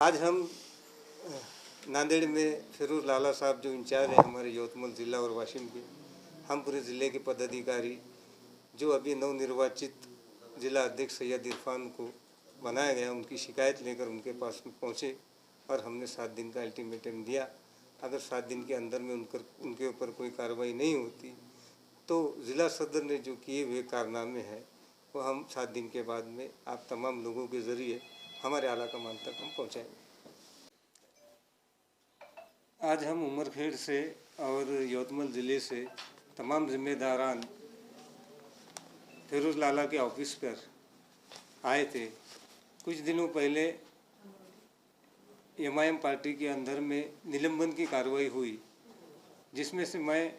आज हम नांदेड़ में फिरोज लाला साहब जो इंचार्ज है हमारे यवतमाल ज़िला और वाशिम के, हम पूरे ज़िले के पदाधिकारी जो अभी नवनिर्वाचित जिला अध्यक्ष सैयद इरफान को बनाया गया, उनकी शिकायत लेकर उनके पास में पहुँचे और हमने 7 दिन का अल्टीमेटम दिया। अगर 7 दिन के अंदर में उनके ऊपर कोई कार्रवाई नहीं होती तो ज़िला सदर ने जो किए हुए कारनामे हैं वो हम 7 दिन के बाद में आप तमाम लोगों के ज़रिए हमारे आला कमान तक हम पहुँचाएंगे। आज हम उमरखेड़ से और यवतमाल ज़िले से तमाम जिम्मेदारान फिरोज लाला के ऑफिस पर आए थे। कुछ दिनों पहले एमआईएम पार्टी के अंदर में निलंबन की कार्रवाई हुई, जिसमें से मैं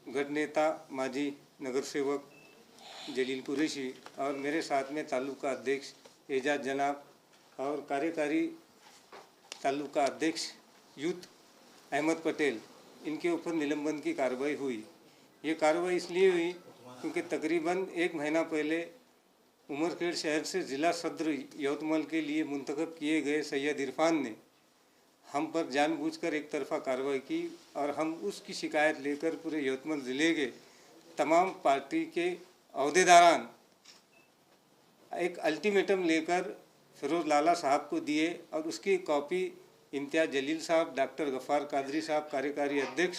गढ़ नेता माजी नगर सेवक जलील कुरैशी और मेरे साथ में तालुका अध्यक्ष एजाज जनाब और कार्यकारी तालुका अध्यक्ष यूथ अहमद पटेल, इनके ऊपर निलंबन की कार्रवाई हुई। ये कार्रवाई इसलिए हुई क्योंकि तकरीबन 1 महीना पहले उमरखेड़ शहर से ज़िला सदर यवतमाल के लिए मुंतखब किए गए सैयद इरफान ने हम पर जानबूझकर एक तरफा कार्रवाई की और हम उसकी शिकायत लेकर पूरे यवतमाल ज़िले के तमाम पार्टी के अहदेदारान एक अल्टीमेटम लेकर फिरोज लाला साहब को दिए और उसकी कॉपी इम्तियाज़ जलील साहब, डॉक्टर गफ़ार कादरी साहब कार्यकारी अध्यक्ष,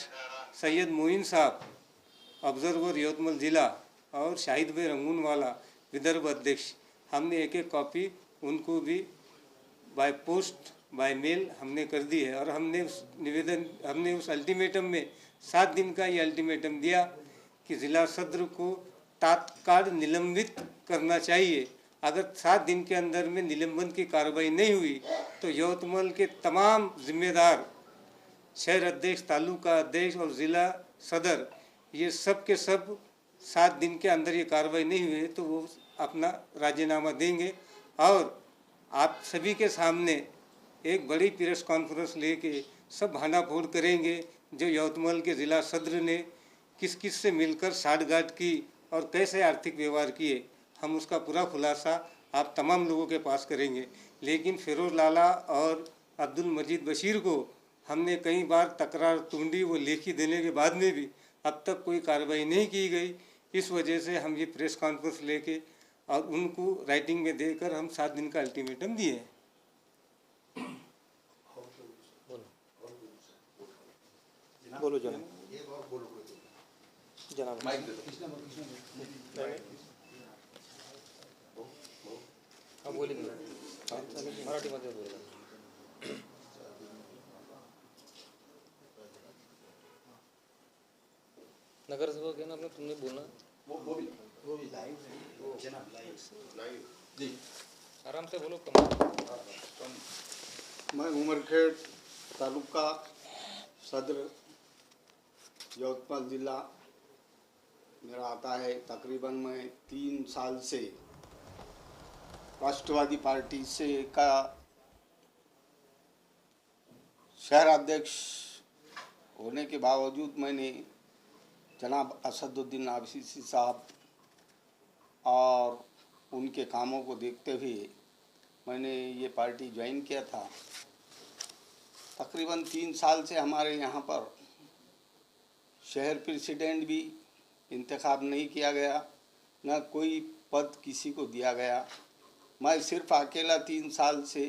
सैयद मोइन साहब ऑब्जर्वर यवतमाल ज़िला और शाहिद भाई रंगूनवाला विदर्भ अध्यक्ष, हमने एक एक कॉपी उनको भी बाय पोस्ट बाय मेल हमने कर दी है। और हमने उस अल्टीमेटम में 7 दिन का ये अल्टीमेटम दिया कि ज़िला सदर को तत्काल निलंबित करना चाहिए। अगर 7 दिन के अंदर में निलंबन की कार्रवाई नहीं हुई तो यवतमाल के तमाम जिम्मेदार शहर अध्यक्ष, तालुका अध्यक्ष और ज़िला सदर, ये सब के सब 7 दिन के अंदर ये कार्रवाई नहीं हुई तो वो अपना राजीनामा देंगे और आप सभी के सामने एक बड़ी प्रेस कॉन्फ्रेंस लेके सब भांडाफोड़ करेंगे जो यवतमाल के ज़िला सदर ने किस किस से मिलकर साठगांठ की और कैसे आर्थिक व्यवहार किए, हम उसका पूरा खुलासा आप तमाम लोगों के पास करेंगे। लेकिन फिरोज लाला और अब्दुल मजीद बशीर को हमने कई बार तकरार तुंडी वो लेखी देने के बाद में भी अब तक कोई कार्रवाई नहीं की गई। इस वजह से हम ये प्रेस कॉन्फ्रेंस लेके और उनको राइटिंग में देकर हम 7 दिन का अल्टीमेटम दिए हैं। बोलो जनाब। हाँ बोलेंगे, मराठी मध्ये बोलेगा। नगरसेवक है ना अपने, तुमने बोलना वो भी लाइव जी, आराम से बोलो। मैं उमरखेड़ तालुका सदर यवतमाल ज़िला मेरा आता है। तकरीबन मैं 3 साल से राष्ट्रवादी पार्टी से का शहर अध्यक्ष होने के बावजूद मैंने जनाब असदुद्दीन आबिसी साहब और उनके कामों को देखते हुए मैंने ये पार्टी ज्वाइन किया था। तकरीबन 3 साल से हमारे यहाँ पर शहर प्रेसिडेंट भी इंतखाब नहीं किया गया, न कोई पद किसी को दिया गया। मैं सिर्फ अकेला 3 साल से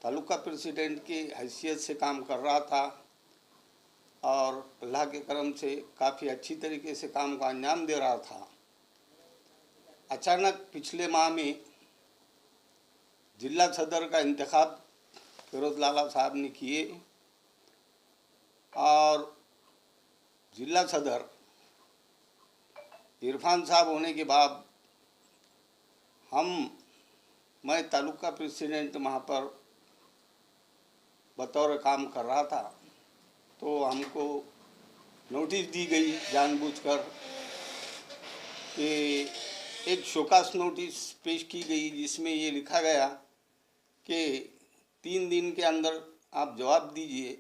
तालुका प्रेसिडेंट की हैसियत से काम कर रहा था और अल्लाह के करम से काफ़ी अच्छी तरीके से काम को अंजाम दे रहा था। अचानक पिछले माह में जिला सदर का इंतखाब फिरोज लाला साहब ने किए और जिला सदर इरफान साहब होने के बाद मैं तालुका प्रेसिडेंट वहाँ पर बतौर काम कर रहा था, तो हमको नोटिस दी गई जानबूझकर कि एक शोकास नोटिस पेश की गई जिसमें ये लिखा गया कि 3 दिन के अंदर आप जवाब दीजिए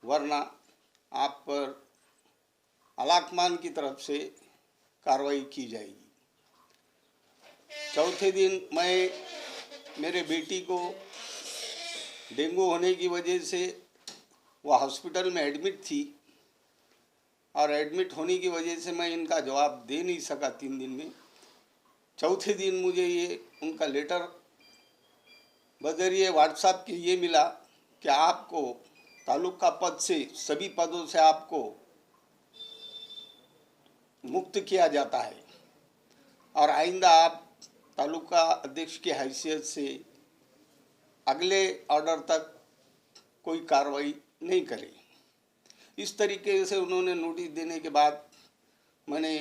वरना आप पर आलाकमान की तरफ से कार्रवाई की जाएगी। चौथे दिन मैं मेरे बेटी को डेंगू होने की वजह से वो हॉस्पिटल में एडमिट थी और एडमिट होने की वजह से मैं इनका जवाब दे नहीं सका 3 दिन में। चौथे दिन मुझे ये उनका लेटर बजरिए व्हाट्सएप के ये मिला कि आपको तालुका पद से सभी पदों से आपको मुक्त किया जाता है और आइंदा आप तालुका अध्यक्ष की हैसियत से अगले ऑर्डर तक कोई कार्रवाई नहीं करें। इस तरीके से उन्होंने नोटिस देने के बाद मैंने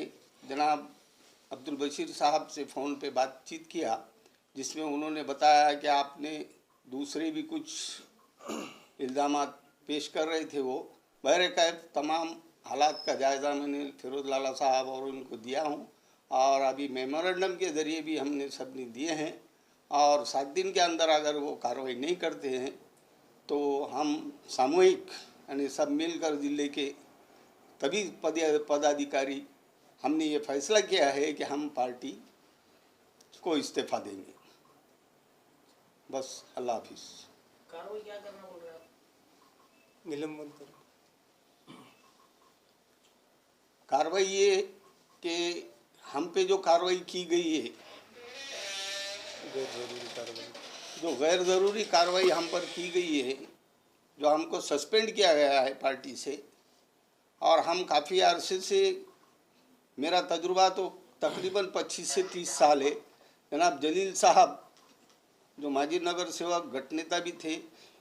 जनाब अब्दुल बशीर साहब से फ़ोन पे बातचीत किया, जिसमें उन्होंने बताया कि आपने दूसरे भी कुछ इल्ज़ामात पेश कर रहे थे। वो बहरकैफ तमाम हालात का जायज़ा मैंने फिरोज लाला साहब और उनको दिया हूँ और अभी मेमोरेंडम के ज़रिए भी हमने सबने दिए हैं और 7 दिन के अंदर अगर वो कार्रवाई नहीं करते हैं तो हम सामूहिक यानी सब मिलकर ज़िले के तभी पदाधिकारी हमने ये फैसला किया है कि हम पार्टी को इस्तीफ़ा देंगे। बस अल्लाह हाफिज़। कार्रवाई क्या करना बोल रहे हैं आप? निलंबन करो। कार्रवाई ये कि हम पे जो कार्रवाई की गई है, गैर जरूरी कार्रवाई, जो गैर ज़रूरी कार्रवाई हम पर की गई है, जो हमको सस्पेंड किया गया है पार्टी से, और हम काफ़ी अरसे से, मेरा तजुर्बा तो तकरीबन 25 से 30 साल है। जनाब जलील साहब जो माजी नगर सेवक गट नेता भी थे,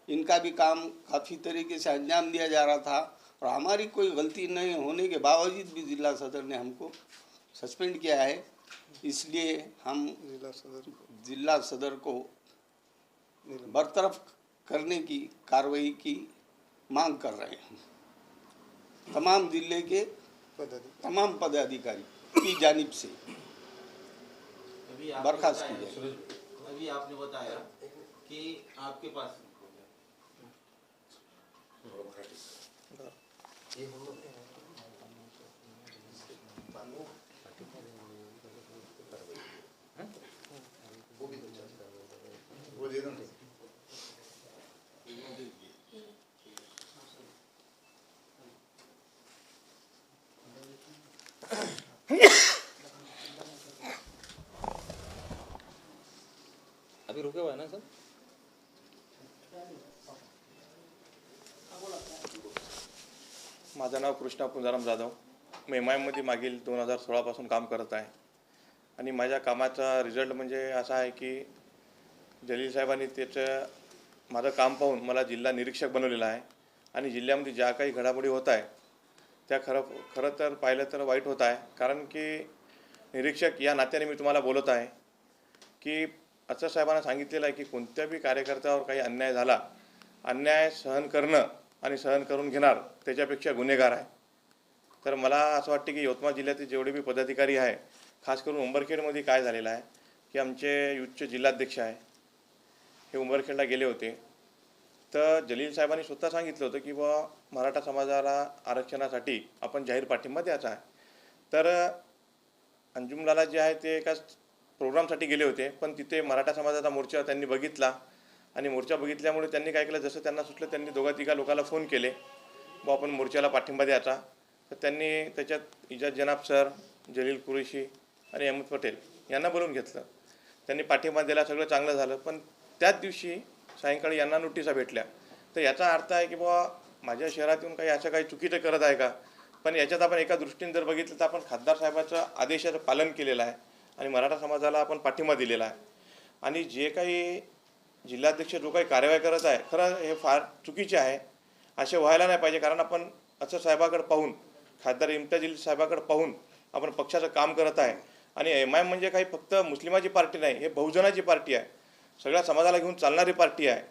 इनका भी काम काफ़ी तरीके से अंजाम दिया जा रहा था और हमारी कोई गलती नहीं होने के बावजूद भी ज़िला सदर ने हमको सस्पेंड किया है। इसलिए हम जिला सदर को बरतरफ करने की कार्रवाई की मांग कर रहे हैं। तमाम जिले के तमाम पदाधिकारी की जानिब से बर्खास्त की जाए। अभी आपने बताया कि आपके पास अभी रुके हुआ है ना सर? माझं नाव कृष्णा पुंजाराम जाधव. मी MIMमध्ये मागील 2016 पासून काम करत आहे आणि माझ्या कामाचा रिझल्ट म्हणजे असा आहे की जलील साहेबांनी त्याचं माझं काम पाहून मला जिल्हा निरीक्षक बनवलेला आहे आणि जिल्ह्यामध्ये ज्या काही घडामोडी होत आहे त्या खरं तर पाहिलं तर वाईट होत आहे. कारण की निरीक्षक या नात्याने मी तुम्हाला बोलत आहे की असं साहेबांना सांगितलेलं आहे की कोणत्याही कार्यकर्त्यावर काही अन्याय झाला, अन्याय सहन करणं आणि सहन करून घेणार त्याच्यापेक्षा गुन्हेगार आहे. तर मला असं वाटतं की यवतमाळ जिल्ह्यातील जेवढे बी पदाधिकारी आहे, खास करून उंबरखेडमध्ये काय झालेलं आहे की आमचे युथचे जिल्हाध्यक्ष आहे हे उंबरखेडला गेले होते. तर जलील साहेबांनी स्वतः सांगितलं होतं की बा मराठा समाजाला आरक्षणासाठी आपण जाहीर पाठिंबा द्यायचा आहे. तर अंजुमलाला जे आहे ते एका प्रोग्रामसाठी गेले होते, पण तिथे मराठा समाजाचा मोर्चा त्यांनी बघितला आणि मोर्चा बघितल्यामुळे त्यांनी काय केलं, जसं त्यांना सुचलं त्यांनी 2-3 लोकांना फोन केले बा आपण मोर्चाला पाठिंबा द्यायचा. तर त्यांनी त्याच्यात इजाज जनाब सर, जलील कुरेशी आणि अहमद पटेल यांना बोलवून घेतलं. त्यांनी पाठिंबा दिला, सगळं चांगलं झालं. पण त्याच दिवशी सायंकाळी यांना नोटिसा भेटल्या. तर याचा अर्थ आहे की बाबा माझ्या शहरात येऊन काही असं काही चुकीचं करत आहे का. पण याच्यात आपण एका दृष्टीने जर बघितलं तर आपण खासदार साहेबांचं आदेशाचं पालन केलेलं आहे आणि मराठा समाजाला आपण पाठिंबा दिलेला आहे. आणि जे काही जिल्हाध्यक्ष जो काही कारवाई करत आहे, खरं हे फार चुकीचे आहे. असे व्हायला नाही पाहिजे. कारण आपण असं साहेबाकडे पाहून, खासदार इम्तियाज साहेबाकडे पाहून आपण पक्षाचं काम करत आहे. आणि MIM म्हणजे काही फक्त मुस्लिमाची पार्टी नाही, हे बहुजनाची पार्टी आहे, सगळ्या समाजाला घेऊन चालणारी पार्टी आहे.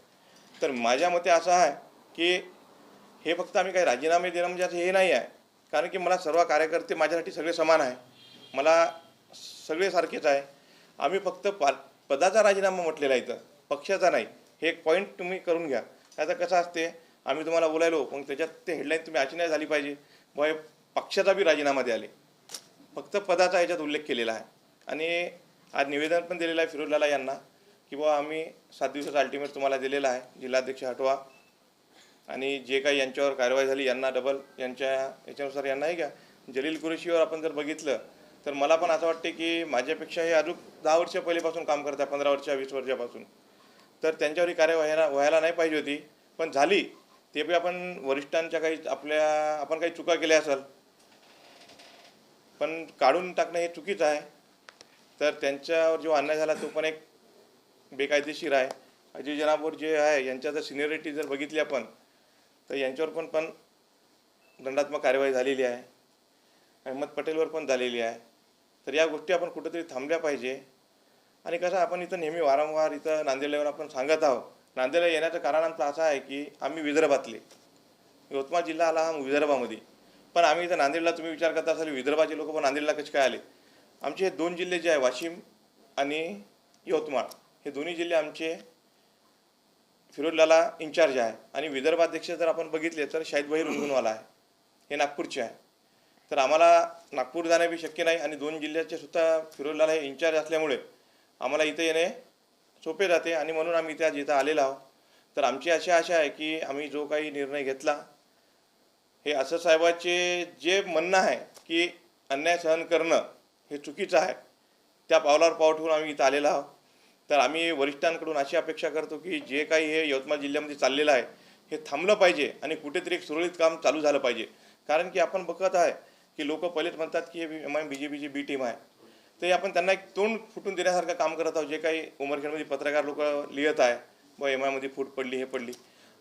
तर माझ्या मते असं आहे की हे फक्त आम्ही काही राजीनामे देणं म्हणजे असं हे नाही आहे. कारण की मला सर्व कार्यकर्ते माझ्यासाठी सगळे समान आहे, मला सगळे सारखेच आहे. आम्ही फक्त पदाचा राजीनामा म्हटलेला आहे, इथं पक्षाचा नाही. हे एक पॉईंट तुम्ही करून घ्या. आता कसं असते, आम्ही तुम्हाला बोलायलो मग त्याच्यात ते हेडलाईन तुम्ही अशी नाही झाली पाहिजे बा पक्षाचा बी राजीनामा द्याले. फक्त पदाचा ह्याच्यात उल्लेख केलेला आहे. आणि आज निवेदन पण दिलेलं आहे फिरोज लाला यांना की बुवा आम्ही 7 दिवसाचा अल्टिमेट तुम्हाला दिलेला आहे, जिल्हाध्यक्ष हटवा आणि जे काही यांच्यावर कारवाई झाली यांना डबल याच्यानुसार यांना आहे का जलील कुरेशीवर आपण जर बघितलं तर मला पण असं वाटते की माझ्यापेक्षा हे अजून 10 वर्ष पहिलेपासून काम करत आहे, 15 वर्ष 20 वर्षापासून, तर त्यांच्यावरही कारवाई व्हायला नाही पाहिजे होती, पण झाली. ते बी आपण वरिष्ठांच्या काही आपण काही चुका केल्या असेल, पण काढून टाकणं हे चुकीचं आहे. तर त्यांच्यावर जो अन्याय झाला तो पण एक बेकायदेशीर आहे. अजय जनाबवर जे आहे यांच्या जर सिनियरिटी जर बघितली आपण तर यांच्यावर पण दंडात्मक कार्यवाही झालेली आहे, अहमद पटेलवर पण झालेली आहे. तर या गोष्टी आपण कुठेतरी थांबल्या पाहिजे. आणि कसं आपण इथं नेहमी वारंवार इथं नांदेडला येऊन आपण सांगत आहोत, नांदेडला येण्याचं कारण आमचं असं आहे की आम्ही विदर्भातले, यवतमाळ जिल्हा आला हा विदर्भामध्ये, पण आम्ही इथं नांदेडला तुम्ही विचार करता असाल विदर्भाचे लोक पण नांदेडला कसे काय आले. आमचे हे 2 जिल्हे जे आहे वाशिम आणि यवतमाळ, हे दोन्ही जिल्हे आमचे फिरोजलाला इंचार्ज आहे. आणि विदर्भाध्यक्ष जर आपण बघितले तर शाहिद भाई रुंगणवाला आहे, हे नागपूरचे आहे. तर आम्हाला नागपूर जाणे बी शक्य नाही आणि 2 जिल्ह्याचे सुद्धा फिरोजलाला हे इंचार्ज असल्यामुळे आम्हाला इथे येणे सोपे जाते आणि म्हणून आम्ही जिथं आलेलो आहोत. तर आमची अशी आशा आहे की आम्ही जो काही निर्णय घेतला हे असं साहेबाचे जे म्हणणं आहे की अन्याय सहन करणं हे चुकीचं आहे, त्या पावलावर पाव ठेवून आम्ही इथं आलेलो आहोत. तर आम्ही वरिष्ठांकडून अशी अपेक्षा करतो की जे काही हे यवतमाळ जिल्ह्यामध्ये चाललेलं आहे हे थांबलं पाहिजे आणि कुठेतरी एक सुरळीत काम चालू झालं पाहिजे. कारण की आपण बघत आहे की लोक पहिलेच म्हणतात की हे BJPची बी टीम आहे, तर आपण त्यांना एक तोंड फुटून देण्यासारखं काम करत आहोत. जे काही उमरखेडमध्ये पत्रकार लोक लिहित आहे व MIमध्ये फूट पडली हे पडली,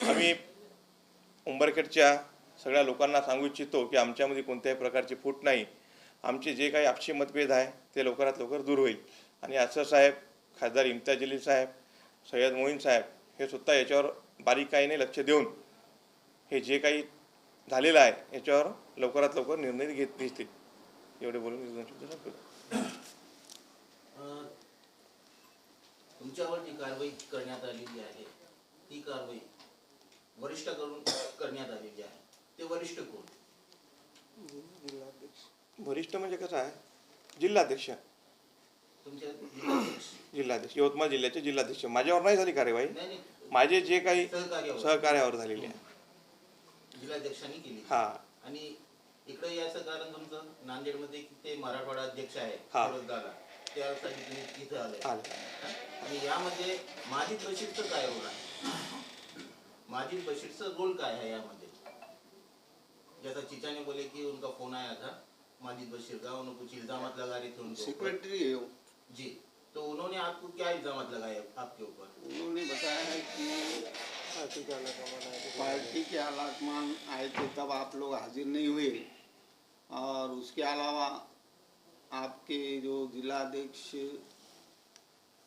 आम्ही उंबरखेडच्या सगळ्या लोकांना सांगू इच्छितो की आमच्यामध्ये कोणत्याही प्रकारची फूट नाही. आमचे जे काही आपसी मतभेद आहे ते लवकरात लवकर दूर होईल. आणि असं साहेब, खासदार इम्तियाज जलील साहेब, सय्यद मोईन साहेब हे सुद्धा याच्यावर बारीकाईने लक्ष देऊन हे जे काही झालेलं आहे याच्यावर लवकरात लवकर निर्णय घेतील. एवढे बोलून तुमच्यावर जी कारवाई करण्यात आलेली आहे ती कारवाई वरिष्ठाकडून करण्यात आलेली आहे, ते वरिष्ठ कोण? वरिष्ठ म्हणजे कसं आहे, जिल्हाध्यक्ष. तुमच्या जिल्हाध्यक्ष, यवतमाळ जिल्ह्याचे जिल्हाध्यक्ष. माझ्यावर नाही झाली कार्यवाही, माझे जे काही सहकार्यावर झालेली आहे, जिल्हाध्यक्षांनी केली. हा. आणि इकडे याचं कारण तुमचं नांदेडमध्ये ते मराठवाडा अध्यक्ष आहे दादा, त्यासाठी तुम्ही तिथे आले. आणि यामध्ये माजिद बशीरचं काय रोल आहे? माजिद बशीरचं रोल काय है यामध्ये? जैसा चीचा ने बोले कि उनका फोन आया था माजिद बशीर का, उन्होंने कुछ इल्जामात लगा रहे थे उनको, सेक्रेटरी है वो जी, तो उन्होंने आपको क्या इल्जामात लगाए आपके ऊपर? उन्होंने बताया है कि पार्टी के आलाकमान आए थे तब आप लोग हाजिर नहीं हुए, और उसके अलावा आपके जो जिलाध्यक्ष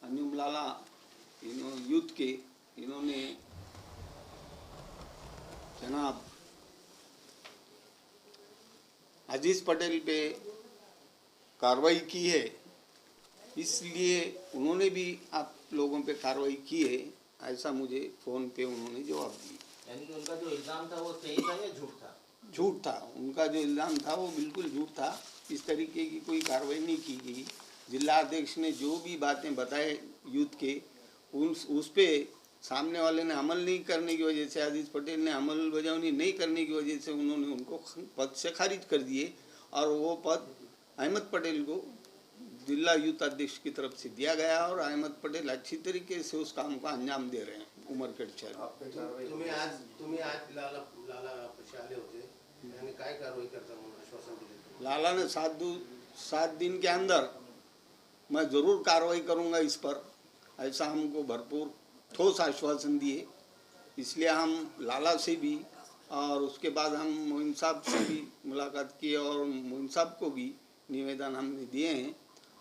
अन्युम लाला यूथ के, इन्होंने जनाब अजीज पटेल पे कार्रवाई की है, इसलिए उन्होंने भी आप लोगों पे कार्रवाई की है, ऐसा मुझे फ़ोन पे उन्होंने जवाब दिया. यानी कि उनका जो इल्ज़ाम था वो सही था या झूठ था? झूठ था. उनका जो इल्ज़ाम था वो बिल्कुल झूठ था. इस तरीके की कोई कार्रवाई नहीं की गई. जिला अध्यक्ष ने जो भी बातें बताए यूथ के, उस पे सामने वाले ने अमल नहीं करने की वजह से, अजीज पटेल ने अमल बजावनी नहीं करने की वजह से उन्होंने उनको पद से खारिज कर दिए, और वो पद अहमद पटेल को जिला यूथ अध्यक्ष की तरफ से दिया गया, और अहमद पटेल अच्छी तरीके से उस काम का अंजाम दे रहे हैं उमरखेड शहर. तुम्ही आज लाला पशी आले होते, यानी काय कारवाई करता म्हणून आश्वासन दिले? लाला ने 7 दिन के अंदर मैं ज़रूर कार्रवाई करूंगा इस पर, ऐसा हमको भरपूर ठोस आश्वासन दिए. इसलिए हम लाला से भी और उसके बाद हम मोइन साहब से भी मुलाकात की, और मोइन साहब को भी निवेदन हमने दिए हैं,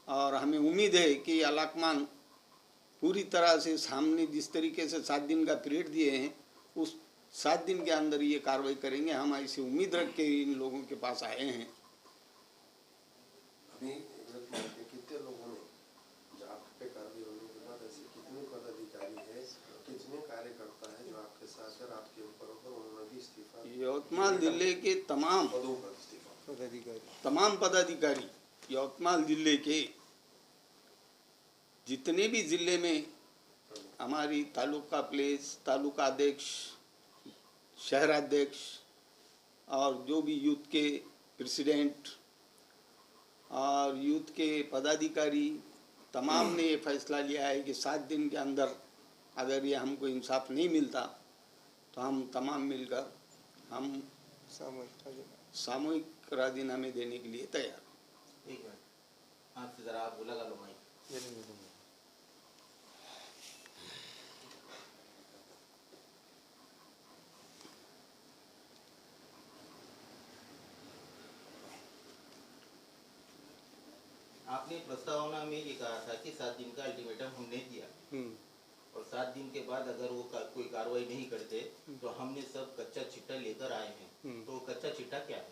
और हमें उम्मीद है कि अलाकमान पूरी तरह से सामने जिस तरीके से 7 दिन का पीरियड दिए हैं उस 7 दिन के अंदर ये कार्रवाई करेंगे. हम ऐसी उम्मीद रख के इन लोगों के पास आए हैं. अभी कितने लोगों ने जो आप पे कार्रवाई होने के बाद ऐसे कितने पदाधिकारी है, कितने कार्यकर्ता है जो आपके साथ और आपके ऊपर उन्होंने भी इस्तीफा? यवतमाल जिले के तमाम पदाधिकारी, यवतमाल जिले के जितने भी जिले में हमारी तालुका प्लेस, तालुका अध्यक्ष, शहराध्यक्ष और जो भी यूथ के प्रेसिडेंट और यूथ के पदाधिकारी तमाम ने ये फैसला लिया है कि 7 दिन के अंदर अगर ये हमको इंसाफ नहीं मिलता तो हम तमाम मिलकर हम सामूहिक राजीनामे देने के लिए तैयार। एक मिनट आपसे जरा आप बोला लो माइक। आपने प्रस्तावना में ये कहा था कि 7 दिन का अल्टीमेटम हमने दिया और 7 दिन के बाद अगर वो कोई कार्रवाई नहीं करते तो हमने सब कच्चा चिट्ठा लेकर आए हैं। तो कच्चा चिट्ठा क्या है?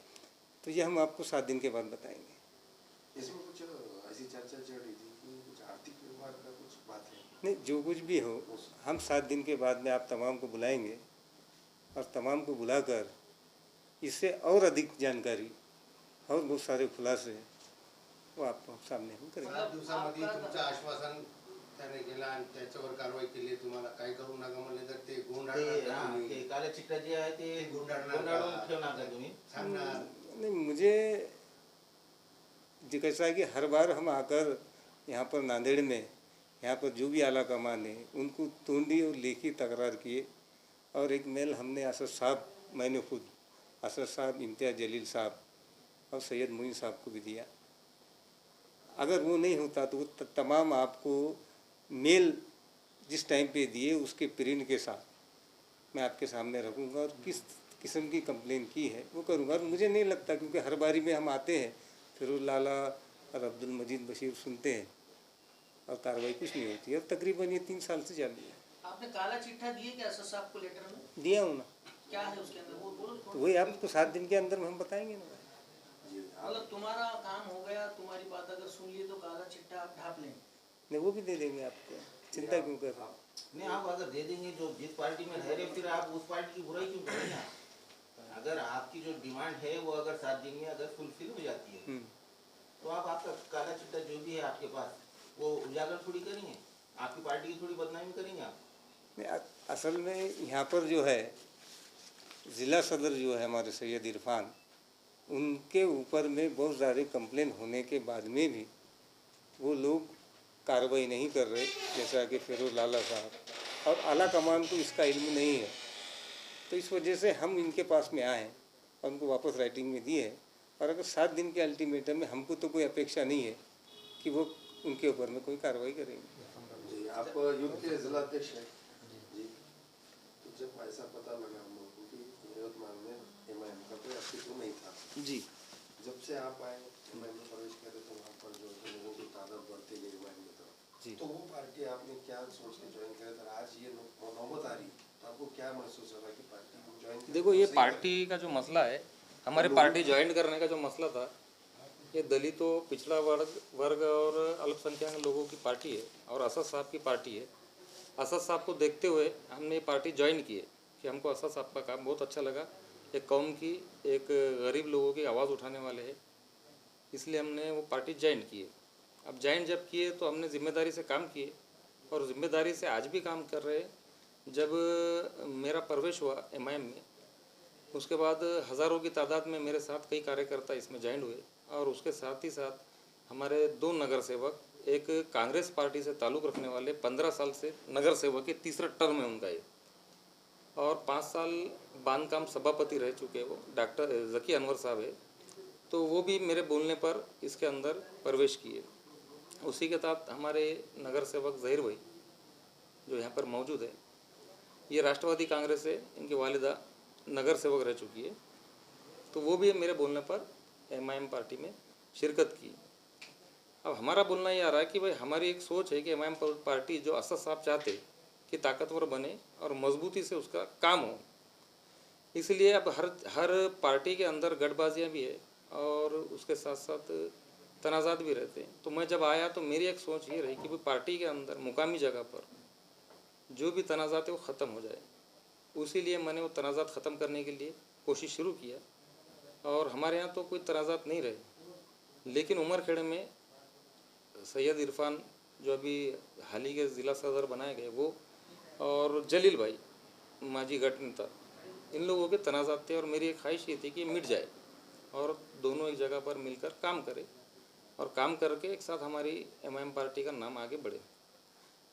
तो ये हम आपको 7 दिन के बाद बताएंगे। इसमें कुछ ऐसी चर्चा चल रही थी कि कुछ आर्थिक व्यवहार का कुछ बात है? नहीं, जो कुछ भी हो हम 7 दिन के बाद में आप तमाम को बुलाएंगे और तमाम को बुलाकर इससे और अधिक जानकारी और बहुत सारे खुलासे वो आपको सामने हम करेंगे। 7 दिवसामध्ये तुमचं आश्वासन त्याने केलं आणि त्याच्यावर कारवाई केली, तुम्हाला काय करू नका म्हणले तर ते ते काला चिट्ठा जे आहे ते गुंडाळून ठेवणार का तुम्ही? नहीं, मुझे जो कैसा है कि हर बार हम आकर यहाँ पर नांदेड़ में यहाँ पर जो भी आला कमान है उनको तोंडी और लेखी तकरार किए और एक मेल हमने असद साहब, मैंने खुद असद साहब, इम्तियाज़ जलील साहब और सैयद मोइन साहब को भी दिया। अगर वो नहीं होता तो वो तमाम आपको मेल जिस टाइम पे दिए उसके प्रिंट के साथ मैं आपके सामने रखूँगा और किस किस्म की कंप्लेन की है वो करूँगा। और मुझे नहीं लगता, क्योंकि हर बारी में हम आते हैं फिरोज लाला और अब्दुल मजीद बशीर सुनते हैं और कार्रवाई कुछ नहीं होती है। और तकरीबन ये 3 साल से चालू है। आपने काला चिट्ठा दिए क्या असद साहब को लेटर में? दिया हूँ ना। क्या है उसके अंदर वो बोलो। तो वही आपको 7 दिन के अंदर में हम बताएंगे ना। मतलब तुम्हारा काम हो गया, तुम्हारी बात अगर सुन लिए तो काला चिट्ठा आप ढाप लें? नहीं, वो भी दे देंगे आपको, चिंता क्यों कर रहे हैं? नहीं, आप अगर दे देंगे जो जिस पार्टी में रह रहे फिर आप उस पार्टी की बुराई क्यों करेंगे? अगर आपकी जो डिमांड है वो अगर 7 दिन में अगर फुलफिल हो जाती है तो आप आपका काला चिट्ठा जो भी है आपके पास वो उजागर थोड़ी करेंगे, आपकी पार्टी की थोड़ी बदनामी करेंगे आप? नहीं, असल में यहाँ पर जो है ज़िला सदर जो है हमारे सैयद इरफान, उनके ऊपर में बहुत ज़्यादा कंप्लेन होने के बाद में भी वो लोग कार्रवाई नहीं कर रहे, जैसा कि फिरोज लाला साहब और आला कमान को इसका इल्म नहीं है। तो इस वजह से हम इनके पास में आए और उनको वापस राइटिंग में दिए। और अगर 7 दिन के अल्टीमेटम में हमको तो कोई अपेक्षा नहीं है कि वो उनके ऊपर में कोई कार्रवाई करेंगे। जी, आप यूथ के जिला अध्यक्ष हैं जी, तो जब ऐसा पता लगा हम लोगों को कि यवतमाल में एमआईएम का कोई अस्तित्व नहीं था जी, जब से आप आए एमआईएम में प्रवेश करे तो वहाँ पर जो लोगों की तादाद बढ़ती गई एमआईएम की तरफ, तो वो पार्टी आपने क्या सोच के ज्वाइन किया था? आज ये नौबत आ रही तो आपको क्या महसूस हो रहा कि पार्टी को ज्वाइन? देखो, ये पार्टी का जो मसला है, हमारे पार्टी ज्वाइन करने का जो मसला था, ये दलितों, पिछड़ा वर्ग और अल्पसंख्यक लोगों की पार्टी है और असद साहब की पार्टी है। असद साहब को देखते हुए हमने ये पार्टी ज्वाइन की है कि हमको असद साहब का काम बहुत अच्छा लगा। एक कौम की, एक गरीब लोगों की आवाज़ उठाने वाले हैं, इसलिए हमने वो पार्टी ज्वाइन की है। अब ज्वाइन जब किए तो हमने ज़िम्मेदारी से काम किए और ज़िम्मेदारी से आज भी काम कर रहे हैं। जब मेरा प्रवेश हुआ एमआईएम में, उसके बाद हज़ारों की तादाद में मेरे साथ कई कार्यकर्ता इसमें ज्वाइन हुए और उसके साथ ही साथ हमारे 2 नगर सेवक, एक कांग्रेस पार्टी से ताल्लुक़ रखने वाले 15 साल से नगर सेवक के 3रा टर्म है उनका ये, और 5 साल बांधकाम सभापति रह चुके वो डॉक्टर ज़की अनवर साहब है, तो वो भी मेरे बोलने पर इसके अंदर प्रवेश किए। उसी के साथ हमारे नगर सेवक ज़हीर भाई जो यहाँ पर मौजूद है, ये राष्ट्रवादी कांग्रेस से इनकी वालिदा नगर सेवक रह चुकी है, तो वो भी मेरे बोलने पर एमआईएम पार्टी में शिरकत की। अब हमारा बोलना ये आ रहा है कि भाई हमारी एक सोच है कि एमआईएम पार्टी जो असद साहब चाहते कि ताकतवर बने और मजबूती से उसका काम हो, इसलिए अब हर पार्टी के अंदर गठबाजियाँ भी है और उसके साथ साथ तनाज़ात भी रहते हैं। तो मैं जब आया तो मेरी एक सोच ये रही कि भाई पार्टी के अंदर मुकामी जगह पर जो भी तनाज़ात है वो ख़त्म हो जाए, उसीलिए मैंने वो तनाज़ात ख़त्म करने के लिए कोशिश शुरू किया। और हमारे यहाँ तो कोई तनाज़ात नहीं रहे, लेकिन उमर खेड़े में सैयद इरफान जो अभी हाल ही के ज़िला सदर बनाए गए वो, और जलील भाई माजी गठ नेता, इन लोगों के तनाज़ात थे और मेरी एक ख्वाहिश ये थी कि मिट जाए और दोनों एक जगह पर मिलकर काम करें और काम करके एक साथ हमारी एमआईएम पार्टी का नाम आगे बढ़े।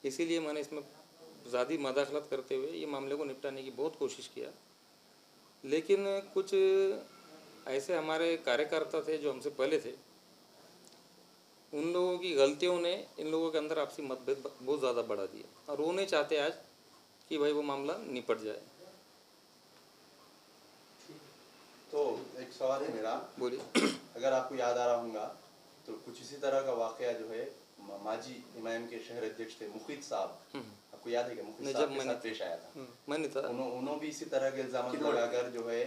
इसीलिए मैंने इसमें ज़्यादा मदाखलत करते हुए ये मामले को निपटाने की बहुत कोशिश किया, लेकिन कुछ ऐसे हमारे कार्यकर्ता थे जो हमसे पहले थे, उन लोगों की गलतियों ने इन लोगों के अंदर आपसी मतभेद बहुत ज़्यादा बढ़ा दिया और वो नहीं चाहते आज कि भाई वो मामला निपट जाए। तो एक सवाल है मेरा, बोलिए। अगर आपको याद आ रहा होगा तो कुछ इसी तरह का वाकया जो है माजी इमाम के शहर अध्यक्ष थे मुखीत साहब, आपको याद है कि मुखीत साहब के साथ पेश आया था? मैंने था उन्होंने भी इसी तरह के इल्जाम लगाकर जो है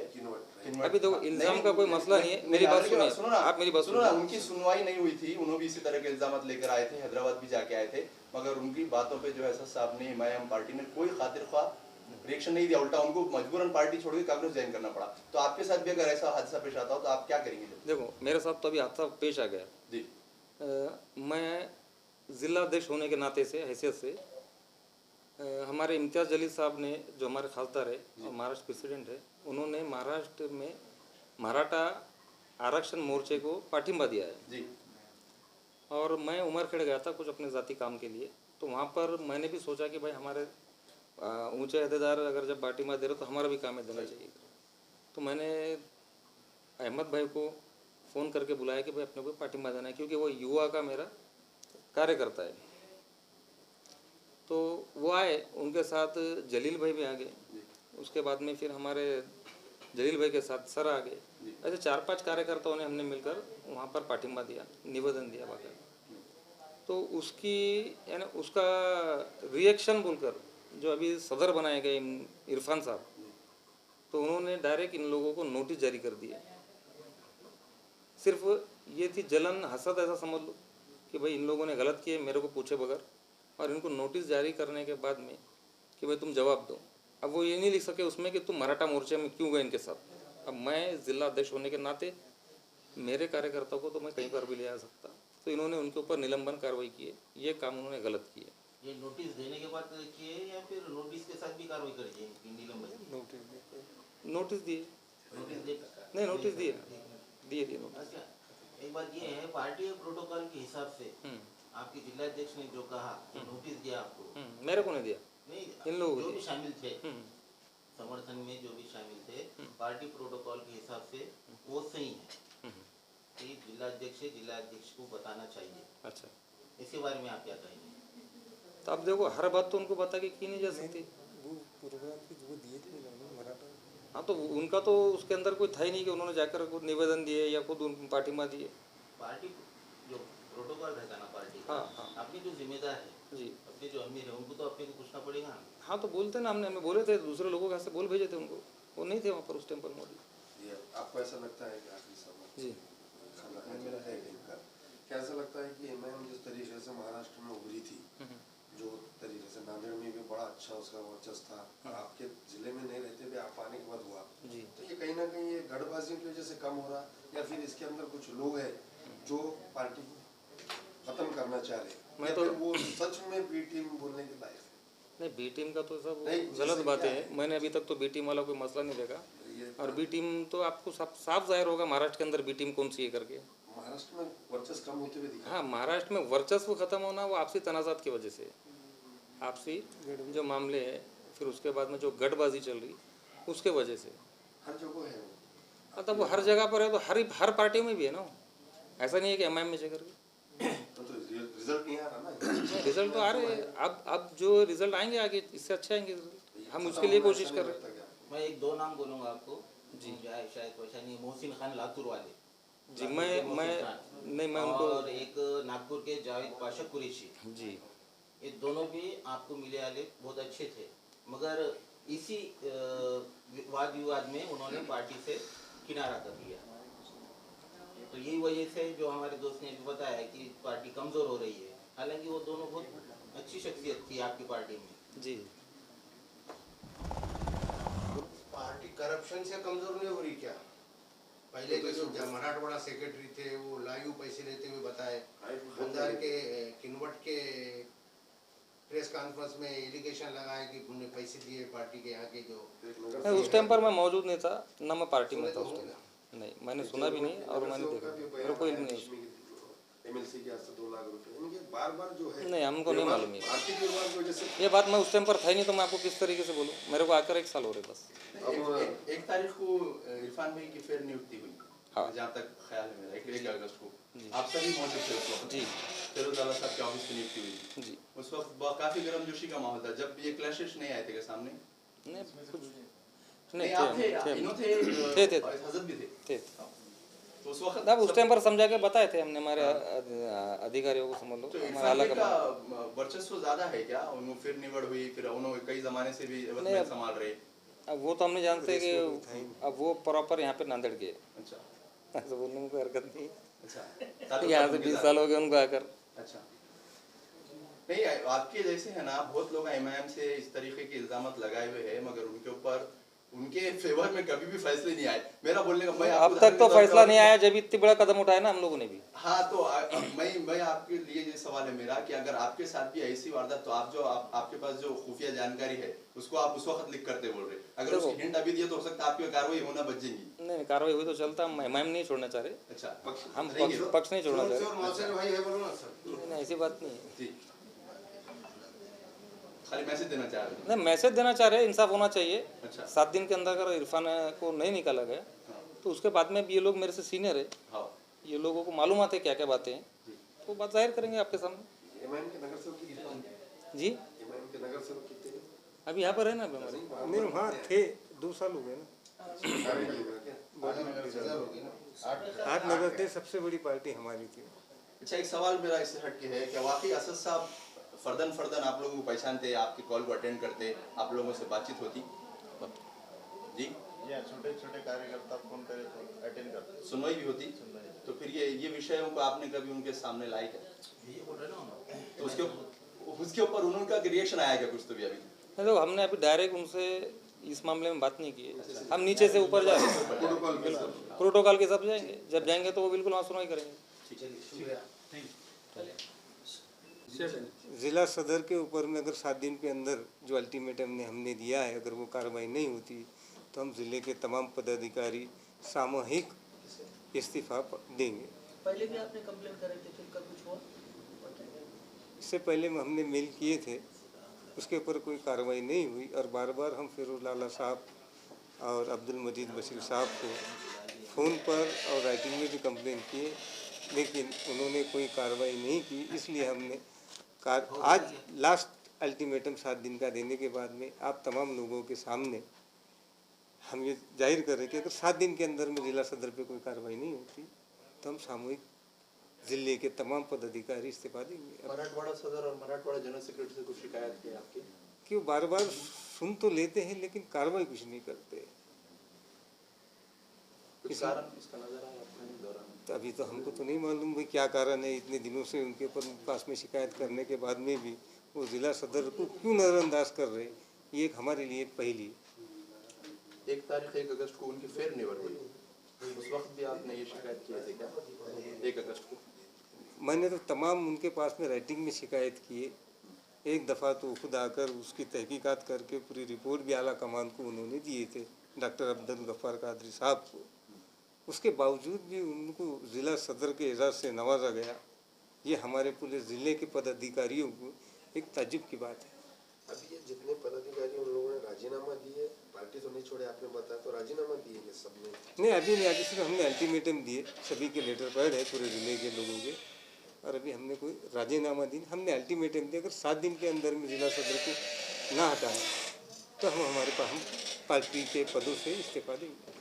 अभी देखो इल्जाम का कोई मसला नहीं है, मेरी बात सुनिए, सुनो ना, आप मेरी बात सुनो ना, उनकी सुनवाई नहीं हुई थी, उन्होंने भी इसी तरह के इल्जाम लेकर आए थे, हैदराबाद भी जाके आए थे, मगर उनकी बातों पे जो है साहब ने इमाम पार्टी ने कोई खातिर ख्वाह रिएक्शन नहीं दिया, उल्टा उनको मजबूरन पार्टी छोड़ के कांग्रेस ज्वाइन करना पड़ा। तो आपके साथ भी अगर ऐसा हादसा पेश आता हो तो आप क्या करेंगे? देखो मेरे साथ तो अभी हादसा पेश आ गया जी। मैं ज़िला अध्यक्ष होने के नाते से हैसियत से हमारे इम्तियाज़ जलील साहब ने, जो हमारे खासदार है और महाराष्ट्र प्रेसिडेंट है, उन्होंने महाराष्ट्र में मराठा आरक्षण मोर्चे को पाठिंबा दिया है जी। और मैं उमरखेड़ गया था कुछ अपने ज़ाती काम के लिए, तो वहाँ पर मैंने भी सोचा कि भाई हमारे ऊंचे अहदेदार अगर जब पाठिंबा दे रहे तो हमारा भी काम है देना चाहिए। तो मैंने अहमद भाई को फ़ोन करके बुलाया कि भाई अपने को पाठिंबा देना है, क्योंकि वो युवा का मेरा कार्यकर्ता है। तो वो आए, उनके साथ जलील भाई भी आ गए, उसके बाद में फिर हमारे जलील भाई के साथ सर आ गए। ऐसे 4-5 कार्यकर्ताओं ने हमने मिलकर वहाँ पर पाठिंबा दिया, निवेदन दिया वगैरह। तो उसकी यानी उसका रिएक्शन बोलकर जो अभी सदर बनाए गए इरफान साहब, तो उन्होंने डायरेक्ट इन लोगों को नोटिस जारी कर दिया। सिर्फ ये थी जलन, हसद, ऐसा समझ लो कि भाई इन लोगों ने गलत किए मेरे को पूछे बगैर, और इनको नोटिस जारी करने के बाद में कि भाई तुम जवाब दो। अब वो ये नहीं लिख सके उसमें कि तुम मराठा मोर्चे में क्यों गए इनके साथ। अब मैं ज़िला अध्यक्ष होने के नाते मेरे कार्यकर्ताओं को तो मैं कहीं पर भी ले आ सकता, तो इन्होंने उनके ऊपर निलंबन कार्रवाई की है। ये काम उन्होंने गलत किए। ये नोटिस देने के बाद किए या फिर नोटिस के साथ भी कार्रवाई करिए? निलंबन नोटिस दिए? नोटिस दे नहीं, नोटिस दिए नोटिस। अच्छा, एक बात ये है, पार्टी प्रोटोकॉल के हिसाब से आपके जिलाध्यक्ष ने जो कहा कि नोटिस दिया आपको, मेरे को नहीं दिया, नहीं इन लोगों जो को भी शामिल थे समर्थन में, जो भी शामिल थे, पार्टी प्रोटोकॉल के हिसाब से वो सही है कि जिलाध्यक्ष को बताना चाहिए। अच्छा, इसके बारे में आप क्या कहेंगे? तो अब देखो हर बात तो उनको बता के की नहीं जा सकती। वो प्रोग्राम की वो दिए थे मराठा। हाँ, तो उनका तो उसके अंदर कोई था ही नहीं कि उन्होंने जाकर कुछ निवेदन दिए या खुद उन पाठिंबा दिए। पार्टी जो प्रोटोकॉल रहता है ना पार्टी का, हाँ। अपनी जो जिम्मेदार है जी, अपने जो अमीर है उनको तो अपने को पूछना पड़ेगा ना। हाँ, तो बोलते ना, हमें बोले थे, दूसरे लोगों के हाथ से बोल भेजे थे उनको, वो नहीं थे वहाँ पर उस टाइम पर मौजूद। ये आपको ऐसा लगता है कि आखिरी सवाल जी, खाना है मेरा है इनका, क्या ऐसा लगता है कि एमआईएम जिस तरीके से महाराष्ट्र में उभरी थी, जो तरीके से नांदेड़ में भी बड़ा अच्छा उसका वर्चस्व था, आपके जिले में नहीं रहते हुए आप आने के बाद हुआ, जी, तो ये कहीं ना कहीं ये गढ़बाजी की वजह से कम हो रहा, या फिर इसके अंदर कुछ लोग हैं जो पार्टी को खत्म करना चाह रहे, मैं या तो- फिर वो सच में बी टीम बोलने के लायक है? नहीं, बी टीम का तो सब नहीं, गलत जैसे बातें क्या हैं। मैंने अभी तक तो बी टीम वाला कोई मसला नहीं देखा, ये और बी टीम तो आपको साफ जाहिर होगा महाराष्ट्र के अंदर बी टीम कौन सी है करके। महाराष्ट्र में वर्चस्व कम होते हुए दिखा। हाँ, महाराष्ट्र में वर्चस्व खत्म होना वो आपसी तनाज़ात की वजह से, आपसी जो मामले हैं, फिर उसके बाद में जो गठबाजी चल रही उसके वजह से। हर जगह है वो। मतलब वो हर जगह पर है, तो हर पार्टियों में भी है ना, ऐसा नहीं है कि एमआईएम में करके। तो रिजल्ट नहीं आ रहा ना। रिजल्ट तो आ रहे हैं, अब जो रिजल्ट आएंगे आगे इससे अच्छे आएंगे रिजल्ट, हम उसके लिए कोशिश कर रहे हैं। मैं 1-2 नाम बोलूँगा आपको जी, शायद वैसा नहीं, मोहसिन खान लातूर वाले जी, मैं उनको, और एक नागपुर के जावेद पाशा कुरैशी जी, ये दोनों भी आपको मिले वाले बहुत अच्छे थे, मगर इसी वाद विवाद में उन्होंने पार्टी से किनारा कर लिया। तो यही वजह से जो हमारे दोस्त ने भी बताया कि पार्टी कमज़ोर हो रही है, हालांकि वो दोनों बहुत अच्छी शख्सियत थी आपकी पार्टी में। जी, पार्टी करप्शन से कमजोर नहीं हो रही क्या? पहले के जो मराठवाड़ा सेक्रेटरी थे वो लाइव पैसे लेते हुए बताए, अंदर के किन्वट के प्रेस कॉन्फ्रेंस में एलिगेशन लगाए कि उन्होंने पैसे दिए पार्टी के यहाँ के जो। उस टाइम पर मैं मौजूद नहीं था ना, मैं पार्टी में था उस टाइम। नहीं, मैंने सुना भी नहीं और मैंने देखा, मेरे को इल्म नहीं। एमएलसी के 2 लाख रुपए इनके बार-बार जो है, नहीं, हमको नहीं मालूम है आर्थिक व्यवहार की वजह से। ये बात। मैं उस टाइम पर था ही नहीं, तो मैं आपको किस तरीके से बोलूँ? मेरे को आकर 1 साल हो रहे बस। अब 1 तारीख को इरफान भाई की फिर नियुक्ति हुई, हाँ। जहाँ तक ख्याल है मेरा, 1 अगस्त को आप सभी मौजूद थे उस वक्त। जी फिरोज आला साहब के ऑफिस की नियुक्ति हुई जी। उस वक्त काफी गर्मजोशी का माहौल था जब ये क्लैशेस नहीं आए थे के सामने। नहीं, कुछ नहीं, आप थे, इन्हों थे, हजरत भी थे। तो उस वक्त अब उस टाइम पर समझा के बताए थे हमने हमारे अधिकारियों को, समझ लो तो हमारा अलग का वर्चस्व ज्यादा है क्या? उन्होंने फिर निवड़ हुई, फिर उन्होंने कई जमाने से भी संभाल रहे। अब वो तो हमने जानते कि अब वो प्रॉपर यहाँ पे नांदेड़ के। अच्छा, ऐसा बोलने में कोई हरकत नहीं। अच्छा, यहाँ से 20 साल हो गए उनको आकर। अच्छा, नहीं आपके जैसे है ना, बहुत लोग एमआईएम से इस तरीके के इल्जामात लगाए हुए हैं, मगर उनके ऊपर उनके फेवर में कभी भी फैसले नहीं आए। मेरा बोलने का मैं अब तक तो फैसला नहीं आया, जब इतनी बड़ा कदम उठाया ना हम लोगों ने भी। हाँ, तो मैं आपके लिए ये सवाल है मेरा कि अगर आपके साथ भी ऐसी वारदात, तो आपके पास जो खुफिया जानकारी है उसको आप उस वक्त लिख करते बोल रहे, अगर उसकी हिंट अभी दिए तो हो सकता है आपकी कार्रवाई होना बच जाएगी। नहीं, कार्रवाई हुई तो चलता, हम नहीं छोड़ना चाह रहे। अच्छा, हम पक्ष नहीं छोड़ना चाह रहे। नहीं, ऐसी बात नहीं है। खाली मैसेज देना चाह रहे हैं? नहीं, मैसेज देना चाह रहे हैं, इंसाफ होना चाहिए। अच्छा। 7 दिन के अंदर अगर इरफान को नहीं निकाला गया तो उसके बाद में भी ये लोग मेरे से सीनियर है, हाँ। ये लोगों को मालूम आते क्या क्या बातें हैं, तो बात जाहिर करेंगे आपके सामने। एमआईएम के नगर सेवक कितने? जी, एमआईएम के नगर सेवक कितने? अभी यहाँ पर है ना हमारे। नहीं, वहाँ थे 2 साल हो गए ना। 8 नगर थे, सबसे बड़ी पार्टी हमारी थी। अच्छा, एक सवाल मेरा इससे हट के है कि वाकई असद साहब फर्दन आप लोगों को पहचानते, आपकी कॉल को अटेंड करते, आप लोगों से बातचीत होती जी? या छोटे कार्यकर्ता फोन करे तो अटेंड करते, सुनवाई भी होती? तो फिर ये विषयों को आपने कभी उनके सामने लाई क्या? तो उसके ऊपर उनका रिएक्शन आया क्या कुछ? तो भी अभी नहीं, तो हमने अभी डायरेक्ट उनसे इस मामले में बात नहीं की है। हम नीचे से ऊपर जाएंगे, प्रोटोकॉल के सब जाएंगे, जब जाएंगे तो वो बिल्कुल वहाँ सुनवाई करेंगे। ज़िला सदर के ऊपर में अगर 7 दिन के अंदर जो अल्टीमेटम हमने दिया है, अगर वो कार्रवाई नहीं होती तो हम ज़िले के तमाम पदाधिकारी सामूहिक इस्तीफा देंगे। पहले भी आपने कंप्लेन करे थे, फिर कब कुछ हुआ? इससे पहले में हमने मेल किए थे, उसके ऊपर कोई कार्रवाई नहीं हुई और बार बार हम फिरोज लाला साहब और अब्दुल मजीद बशीर साहब को फ़ोन पर और राइटिंग में भी कंप्लेन किए, लेकिन उन्होंने कोई कार्रवाई नहीं की। इसलिए हमने आज लास्ट अल्टीमेटम 7 दिन का देने के बाद में आप तमाम लोगों के सामने हम ये जाहिर कर रहे हैं कि अगर 7 दिन के अंदर में ज़िला सदर पे कोई कार्रवाई नहीं होती तो हम सामूहिक ज़िले के तमाम पदाधिकारी इस्तीफा देंगे। मराठवाड़ा सदर और मराठवाड़ा जनरल सेक्रेटरी से कुछ शिकायत की आपकी? कि वो बार बार सुन तो लेते हैं लेकिन कार्रवाई कुछ नहीं करते। कारण इसका नजर आया आपके दौरान? तो अभी तो हमको तो नहीं मालूम भाई क्या कारण है, इतने दिनों से उनके ऊपर पास में शिकायत करने के बाद में भी वो ज़िला सदर को क्यों नज़रअंदाज कर रहे हैं, ये एक हमारे लिए पहली। 1 तारीख 1 अगस्त को उनकी फिर निवड़ हुई, उस वक्त भी आपने ये शिकायत की थी क्या? 1 अगस्त को मैंने तो तमाम उनके पास में राइटिंग में शिकायत किए, एक दफ़ा तो खुद आकर उसकी तहकीकात करके पूरी रिपोर्ट भी आला कमान को उन्होंने दिए थे, डॉक्टर अब्दुल गफ्फार कादरी साहब को। उसके बावजूद भी उनको ज़िला सदर के एजाज़ से नवाजा गया, ये हमारे पूरे ज़िले के पदाधिकारियों को एक ताज्जुब की बात है। अभी ये जितने पदाधिकारी उन लोगों ने राजीनामा दिए, पार्टी तो नहीं छोड़े आपने बताया, तो राजीनामा दिए ये सबने? नहीं, अभी नहीं, अभी सिर्फ हमने अल्टीमेटम दिए, सभी के लेटर पैड है पूरे ज़िले के लोगों के, और अभी हमने कोई राजीनामा दी, हमने अल्टीमेटम दिया। अगर 7 दिन के अंदर में ज़िला सदर को ना हटाएं तो हम पार्टी के पदों से इस्तीफा देंगे।